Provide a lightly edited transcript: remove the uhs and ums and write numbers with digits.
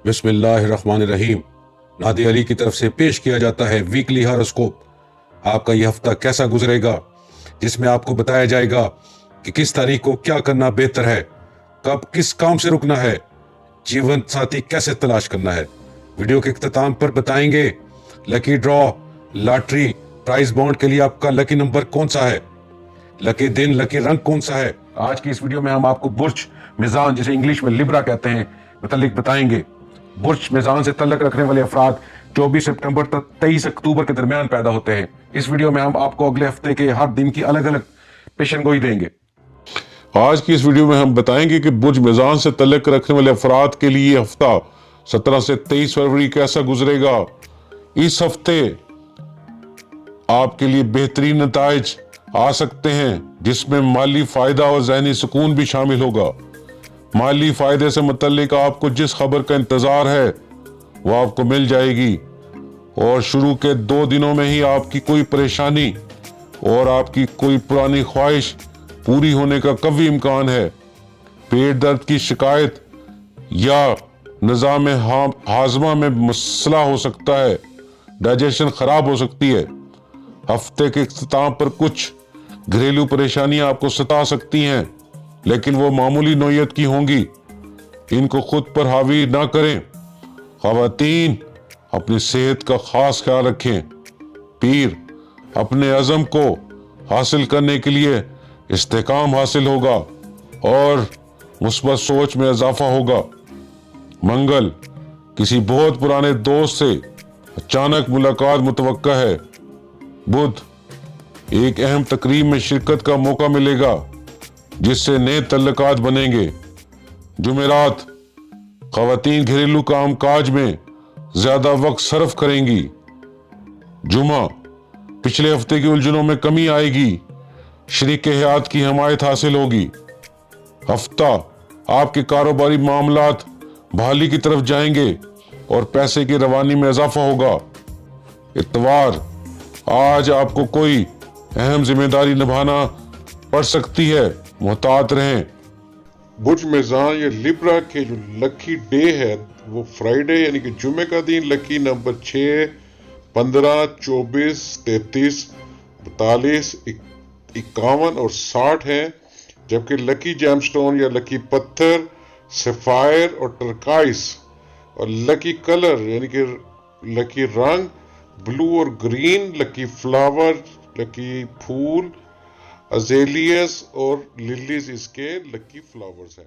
बिस्मिल्लाहिर्रहमानिर्रहीम। नादी अली की तरफ से पेश किया जाता है वीकली हॉरोस्कोप। आपका यह हफ्ता कैसा गुजरेगा, जिसमें आपको बताया जाएगा कि किस तारीख को क्या करना बेहतर है, कब किस काम से रुकना है, जीवन साथी कैसे तलाश करना है। वीडियो के इख्तिताम पर बताएंगे lucky draw, lottery, prize bond के लिए आपका लकी नंबर कौन सा है, लकी दिन, लकी रंग कौन सा है। आज की इस वीडियो में हम आपको बुर्ज मिजान, जिसे इंग्लिश में लिब्रा कहते हैं, मुतल्लिक बताएंगे। बुर्ज मिजान से तल्लक रखने वाले अफराद 24 सितंबर तक 23 अक्टूबर के दरमियान पैदा होते हैं। इस वीडियो में हम आपको अगले हफ्ते के हर दिन की अलग अलग पेशनगोई देंगे। आज की इस वीडियो में हम बताएंगे कि बुर्ज मिजान से तल्लक रखने वाले अफराद के लिए हफ्ता 17 से 23 फरवरी कैसा गुजरेगा। इस हफ्ते आपके लिए बेहतरीन नताइज आ सकते हैं, जिसमें माली फायदा और जहनी सुकून भी शामिल होगा। माली फायदे से मुतल्लिक आपको जिस खबर का इंतजार है वो आपको मिल जाएगी, और शुरू के 2 दिनों में ही आपकी कोई परेशानी और आपकी कोई पुरानी ख्वाहिश पूरी होने का कवी इम्कान है। पेट दर्द की शिकायत या निज़ाम हाजमा में मसला हो सकता है, डाइजेशन खराब हो सकती है। हफ्ते के इख्तिताम पर कुछ घरेलू परेशानियां आपको सता सकती हैं, लेकिन वो मामूली नौयत की होंगी। इनको खुद पर हावी ना करें। ख़वातीन अपनी सेहत का खास ख्याल रखें। पीर अपने अज़म को हासिल करने के लिए इस्तेकाम हासिल होगा और मुस्बत सोच में इजाफा होगा। मंगल किसी बहुत पुराने दोस्त से अचानक मुलाकात मुतवक्का है। बुध एक अहम तकरीब में शिरकत का मौका मिलेगा, जिससे नए तल्लुकात बनेंगे। जुमेरात ख़वातीन घरेलू काम काज में ज्यादा वक्त सर्फ करेंगी। जुमा पिछले हफ्ते की उलझनों में कमी आएगी, शरीक हयात की हिमायत हासिल होगी। हफ्ता आपके कारोबारी मामलात बहाली की तरफ जाएंगे और पैसे की रवानी में इजाफा होगा। इतवार आज आपको कोई अहम जिम्मेदारी निभाना पड़ सकती है, मुहतात रहें। बुर्ज मिजान या लिब्रा के जो लकी डे है वो फ्राइडे यानी कि जुमे का दिन लकी नंबर 6, 15, 24, 33, 42, 51 और 60 है। जबकि लकी जैमस्टोन या लकी पत्थर सफायर और टर्काइस, और लकी कलर यानी कि लकी रंग ब्लू और ग्रीन, लकी फ्लावर, लकी फूल अजेलियस और लिलीज इसके लकी फ्लावर्स हैं।